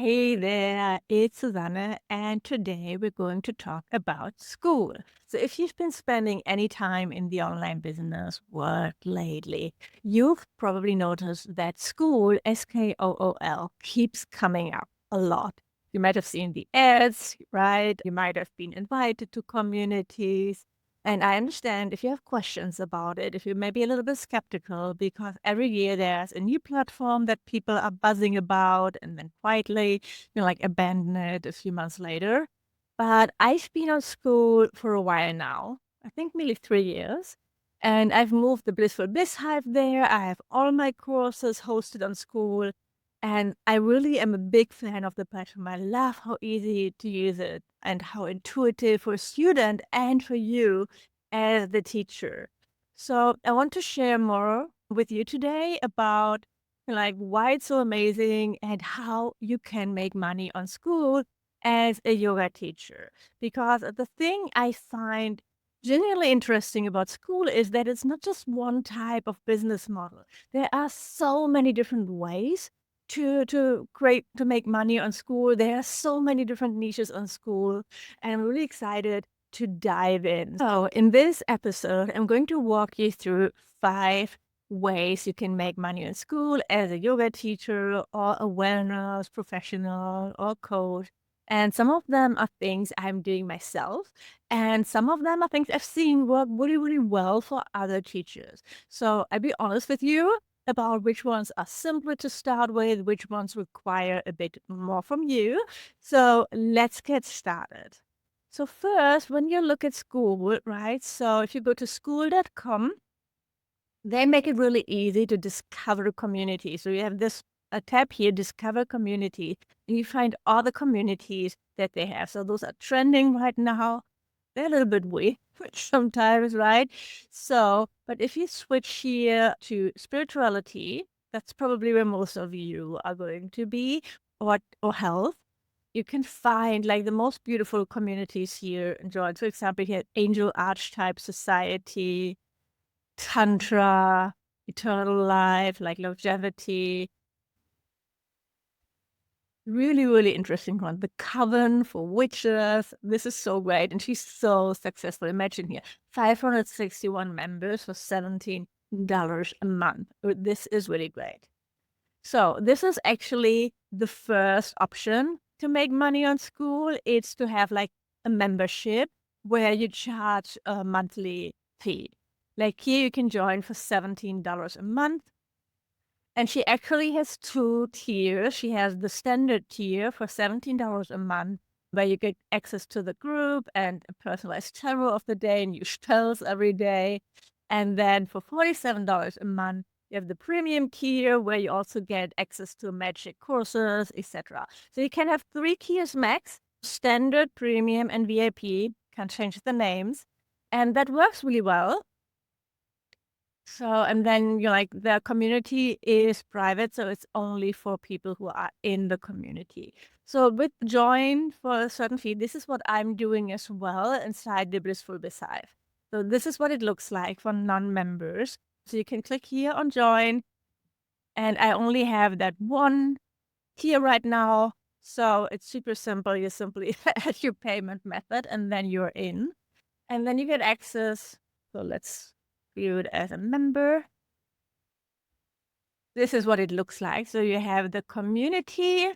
Hey there, it's Susanne, and today we're going to talk about Skool. So, if you've been spending any time in the online business world lately, you've probably noticed that Skool, Skool, keeps coming up a lot. You might have seen the ads, right? You might have been invited to communities. And I understand if you have questions about it, if you may be a little bit skeptical, because every year there's a new platform that people are buzzing about and then quietly, like abandon it a few months later. But I've been on Skool for a while now, I think nearly 3 years. And I've moved the Blissful Biz Hive there. I have all my courses hosted on Skool. And I really am a big fan of the platform. I love how easy to use it and how intuitive for a student and for you as the teacher. So I want to share more with you today about like why it's so amazing and how you can make money on Skool as a yoga teacher. Because the thing I find genuinely interesting about Skool is that it's not just one type of business model. There are so many different ways to make money on Skool. There are so many different niches on Skool, and I'm really excited to dive in. So, in this episode, I'm going to walk you through 5 ways you can make money on Skool as a yoga teacher or a wellness professional or coach. And some of them are things I'm doing myself, and some of them are things I've seen work really, really well for other teachers. So, I'll be honest with you about which ones are simpler to start with, which ones require a bit more from you. So let's get started. So first, when you look at Skool, right? So if you go to skool.com, they make it really easy to discover a community. So you have this a tab here, Discover Community, and you find all the communities that they have. So those are trending right now. They're a little bit weird sometimes, right? So, but if you switch here to spirituality, that's probably where most of you are going to be, or health. You can find like the most beautiful communities here and join. For example, here Angel Archetype Society, Tantra, Eternal Life, like longevity. Really, really interesting one. The Coven for Witches. This is so great. And she's so successful. Imagine here 561 members for $17 a month. This is really great. So, this is actually the first option to make money on Skool. It's to have like a membership where you charge a monthly fee. Like here, you can join for $17 a month. And she actually has 2 tiers. She has the standard tier for $17 a month, where you get access to the group and a personalized tarot of the day and use spells every day. And then for $47 a month, you have the premium tier where you also get access to magic courses, etc. So you can have 3 tiers max, standard, premium, and VIP. Can change the names. And that works really well. So, and then you're like, the community is private, so it's only for people who are in the community. So with join for a certain fee, this is what I'm doing as well inside the Blissful Biz Hive. So this is what it looks like for non-members. So you can click here on join, and I only have that one here right now. So it's super simple. You simply add your payment method, and then you're in. And then you get access. So let's view it as a member. This is what it looks like. So you have the community,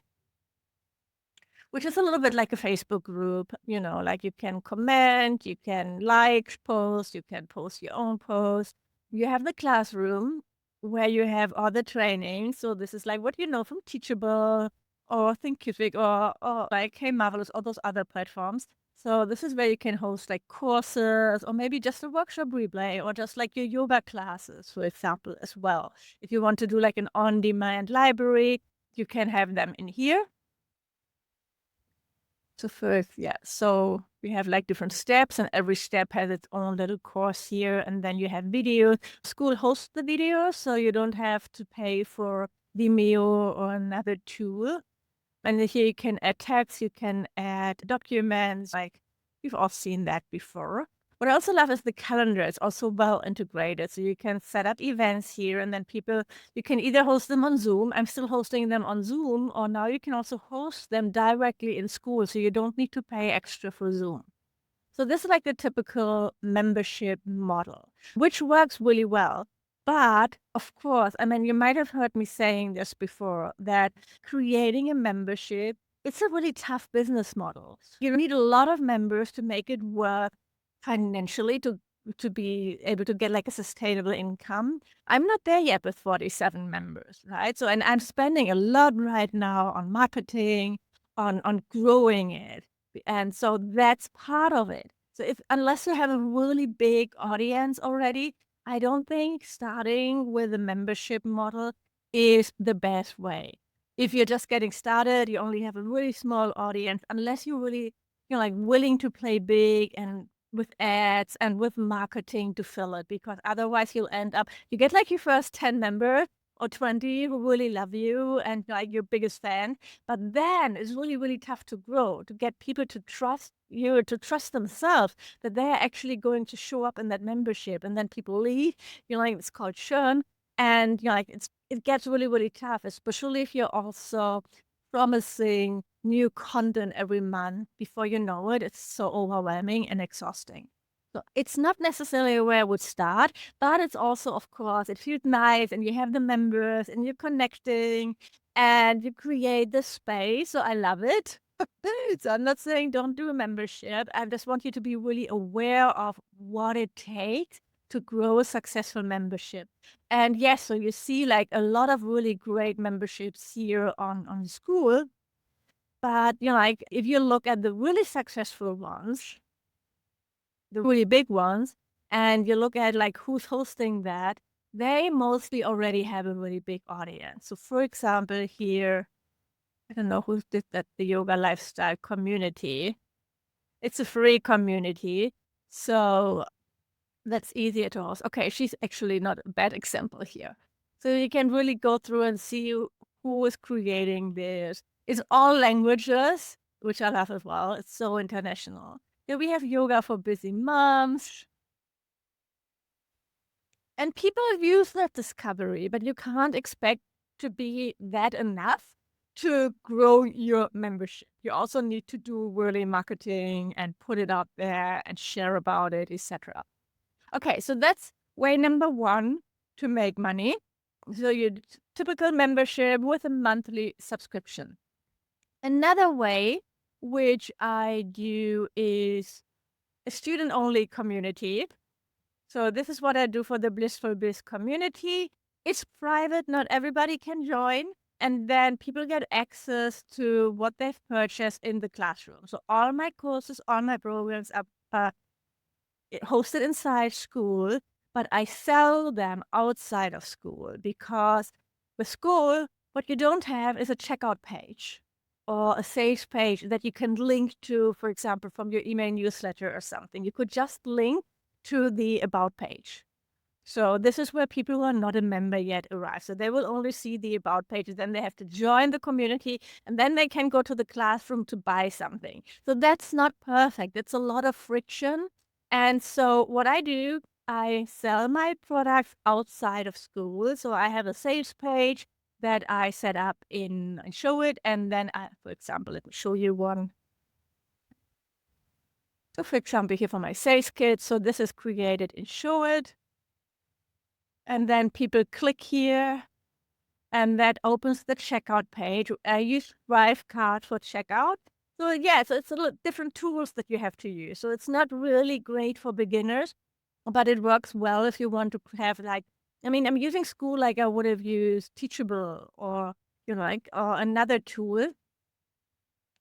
which is a little bit like a Facebook group, like you can comment, you can like post, you can post your own post. You have the classroom where you have all the training. So this is like what you know from Teachable or Thinkific or like Hey Marvelous, all those other platforms. So this is where you can host like courses or maybe just a workshop replay or just like your yoga classes, for example, as well. If you want to do like an on-demand library, you can have them in here. So first, yeah, so we have like different steps and every step has its own little course here. And then you have videos. Skool hosts the videos, so you don't have to pay for Vimeo or another tool. And here you can add text, you can add documents, like we've all seen that before. What I also love is the calendar. It's also well integrated. So you can set up events here and then you can either host them on Zoom. I'm still hosting them on Zoom, or now you can also host them directly in Skool. So you don't need to pay extra for Zoom. So this is like the typical membership model, which works really well. But of course, I mean, you might have heard me saying this before, that creating a membership, it's a really tough business model. You need a lot of members to make it work financially, to be able to get like a sustainable income. I'm not there yet with 47 members, right? So, and I'm spending a lot right now on marketing, on growing it. And so that's part of it. So unless you have a really big audience already, I don't think starting with a membership model is the best way. If you're just getting started, you only have a really small audience, unless you're really, like willing to play big and with ads and with marketing to fill it, because otherwise you get like your first 10 members or 20 who really love you and like your biggest fan. But then it's really, really tough to grow, to get people to trust you, to trust themselves that they're actually going to show up in that membership. And then people leave, it's called churn. And it gets really, really tough, especially if you're also promising new content every month. Before you know it, it's so overwhelming and exhausting. So it's not necessarily where I would start, but it's also, of course, it feels nice and you have the members and you're connecting and you create the space. So I love it. So I'm not saying don't do a membership. I just want you to be really aware of what it takes to grow a successful membership. And yes, so you see like a lot of really great memberships here on Skool. But like if you look at the really successful ones, the really big ones, and you look at like who's hosting that, they mostly already have a really big audience. So for example, here, I don't know who did that, the yoga lifestyle community. It's a free community. So that's easier to host. Okay, she's actually not a bad example here. So you can really go through and see who is creating this. It's all languages, which I love as well. It's so international. Here we have yoga for busy moms. And people use that discovery, but you can't expect to be that enough to grow your membership. You also need to do really marketing and put it out there and share about it, etc. Okay, so that's way number one to make money. So your typical membership with a monthly subscription. Another way which I do is a student-only community. So this is what I do for the Blissful Biz community. It's private, not everybody can join. And then people get access to what they've purchased in the classroom. So all my courses, all my programs are hosted inside Skool, but I sell them outside of Skool, because with Skool, what you don't have is a checkout page or a sales page that you can link to, for example, from your email newsletter or something. You could just link to the About page. So this is where people who are not a member yet arrive. So they will only see the About page, then they have to join the community, and then they can go to the classroom to buy something. So that's not perfect. It's a lot of friction. And so what I do, I sell my products outside of Skool. So I have a sales page that I set up in Showit, and then for example, let me show you one. So for example, here for my sales kit, so this is created in Showit. And then people click here, and that opens the checkout page. I use Drive Card for checkout. So yeah, so it's a little different tools that you have to use. So it's not really great for beginners, but it works well if you want to have like, I mean, I'm using Skool like I would have used Teachable or, or another tool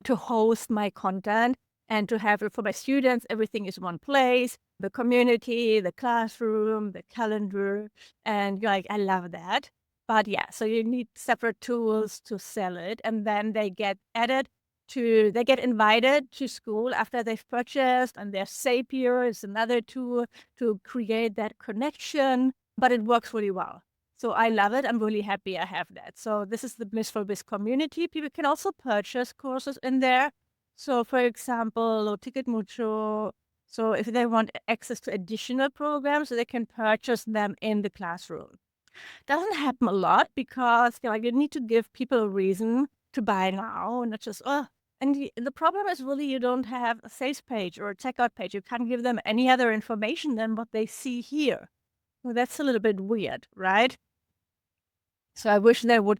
to host my content and to have it for my students. Everything is one place, the community, the classroom, the calendar, and I love that. But yeah, so you need separate tools to sell it, and then they get invited to Skool after they've purchased, and their Zapier is another tool to create that connection, but it works really well. So I love it. I'm really happy I have that. So this is the Blissful Biz community. People can also purchase courses in there. So for examlo Ticket Mucho, So if they want access to additional programs, they can purchase them in the classroom. Doesn't happen a lot because you need to give people a reason to buy now, and not just and the problem is really you don't have a sales page or a checkout page. You can't give them any other information than what they see here. Well, that's a little bit weird, right? So I wish they would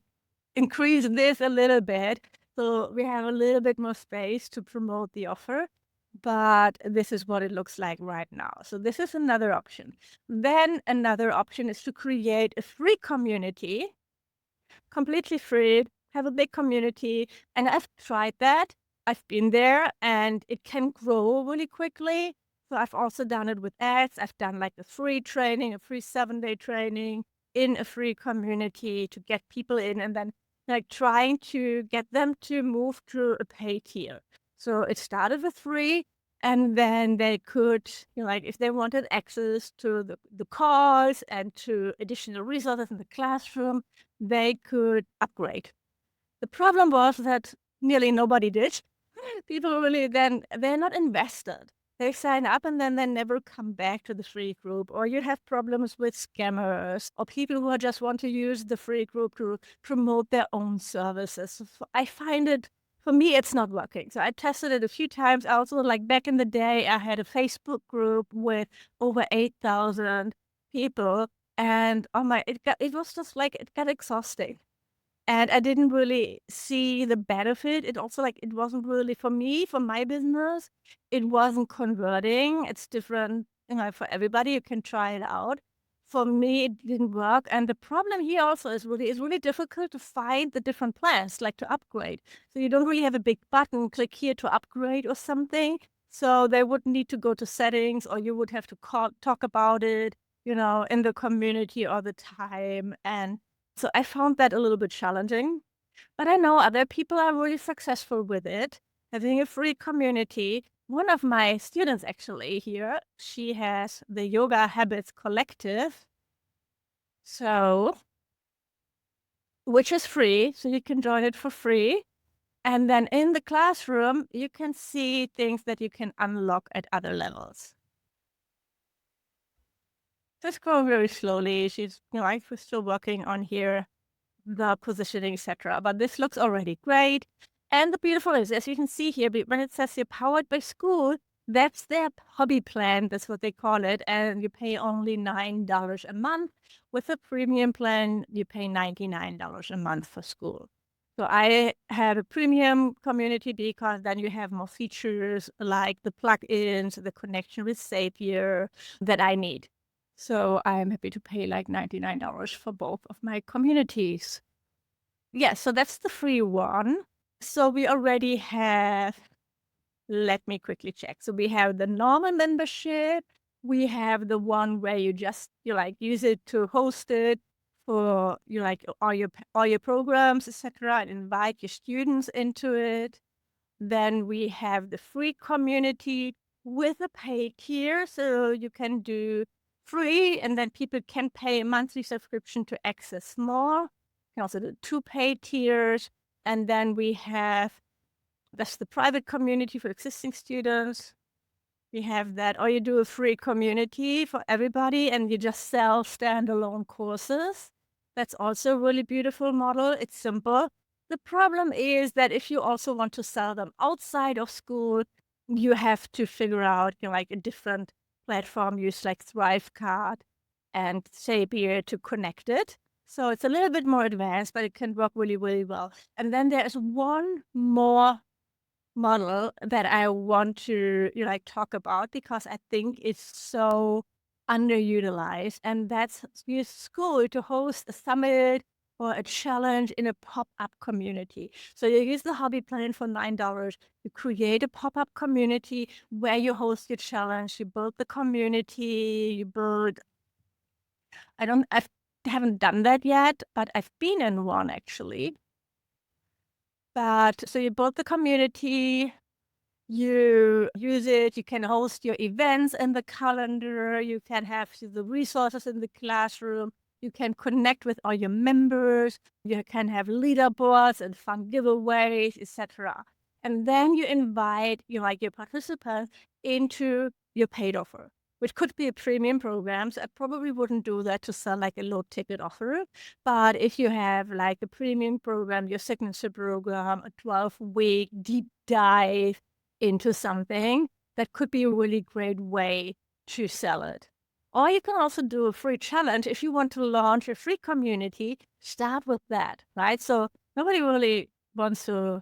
increase this a little bit so we have a little bit more space to promote the offer. But this is what it looks like right now. So this is another option. Then another option is to create a free community, completely free, have a big community. And I've tried that. I've been there and it can grow really quickly. So I've also done it with ads. I've done like a free training, a free 7-day training in a free community to get people in and then like trying to get them to move to a paid tier. So it started with free, and then they could, like if they wanted access to the calls and to additional resources in the classroom, they could upgrade. The problem was that nearly nobody did. People really then, they're not invested. They sign up and then they never come back to the free group, or you have problems with scammers or people who just want to use the free group to promote their own services. I find it, for me, it's not working. So I tested it a few times. Also, like back in the day, I had a Facebook group with over 8,000 people, and it was just like, it got exhausting. And I didn't really see the benefit. It also it wasn't really for me, for my business, it wasn't converting. It's different, for everybody. You can try it out. For me, it didn't work. And the problem here also is really difficult to find the different plans, like to upgrade. So you don't really have a big button, click here to upgrade or something. So they would need to go to settings, or you would have to talk about it, in the community all the time. And so I found that a little bit challenging, but I know other people are really successful with it, having a free community. One of my students actually here, she has the Yoga Habits Collective, so which is free, so you can join it for free. And then in the classroom, you can see things that you can unlock at other levels. Just growing very slowly. She's, we're still working on here the positioning, etc. But this looks already great. And the beautiful is, as you can see here, when it says here powered by Skool, that's their hobby plan. That's what they call it. And you pay only $9 a month. With a premium plan, you pay $99 a month for Skool. So I have a premium community because then you have more features like the plugins, the connection with Zapier that I need. So I'm happy to pay like $99 for both of my communities. Yeah, so that's the free one. So we already have, let me quickly check. So we have the normal membership. We have the one where you just, use it to host it for, all your programs, etc., and invite your students into it. Then we have the free community with a paid tier. So you can do free, and then people can pay a monthly subscription to access more. You can also do 2 paid tiers. And then we have, that's the private community for existing students. We have that, or you do a free community for everybody and you just sell standalone courses. That's also a really beautiful model. It's simple. The problem is that if you also want to sell them outside of school, you have to figure out, a different platform, use like Thrivecart and Zapier to connect it. So it's a little bit more advanced, but it can work really, really well. And then there's one more model that I want to talk about because I think it's so underutilized, and that's use Skool to host a summit or a challenge in a pop-up community. So you use the hobby plan for $9. You create a pop-up community where you host your challenge. You build the community. You build. I haven't done that yet, but I've been in one actually. But so you build the community, you use it, you can host your events in the calendar, you can have the resources in the classroom, you can connect with all your members, you can have leaderboards and fun giveaways, etc. And then you invite your participants into your paid offer, which could be a premium program. So I probably wouldn't do that to sell like a low ticket offer. But if you have like a premium program, your signature program, a 12-week deep dive into something, that could be a really great way to sell it. Or you can also do a free challenge. If you want to launch a free community, start with that, right? So nobody really wants to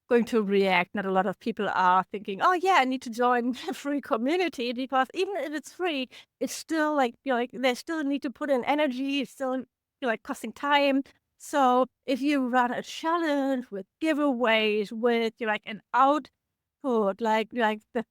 going to react. Not a lot of people are thinking, oh yeah, I need to join a free community, because even if it's free, it's still like, they still need to put in energy. It's still like costing time. So if you run a challenge with giveaways, with like an output, like the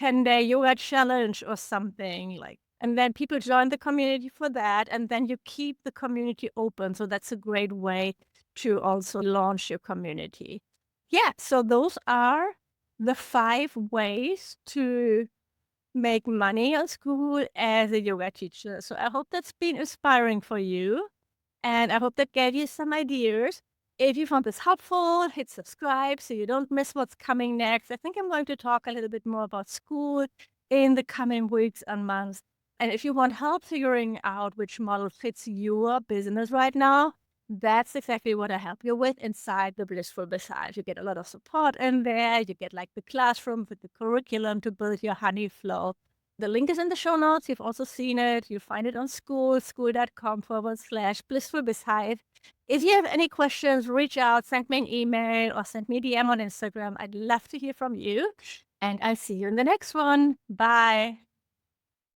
10-day yoga challenge or something, like, and then people join the community for that, and then you keep the community open. So that's a great way to also launch your community. Yeah, so those are the 5 ways to make money on Skool as a yoga teacher. So I hope that's been inspiring for you, and I hope that gave you some ideas. If you found this helpful, hit subscribe so you don't miss what's coming next. I think I'm going to talk a little bit more about Skool in the coming weeks and months. And if you want help figuring out which model fits your business right now, that's exactly what I help you with inside the Blissful Biz Hive. You get a lot of support in there. You get like the classroom with the curriculum to build your honey flow. The link is in the show notes. You've also seen it. You'll find it on Skool, skool.com/Blissful Biz Hive. If you have any questions, reach out, send me an email, or send me a DM on Instagram. I'd love to hear from you. And I'll see you in the next one. Bye.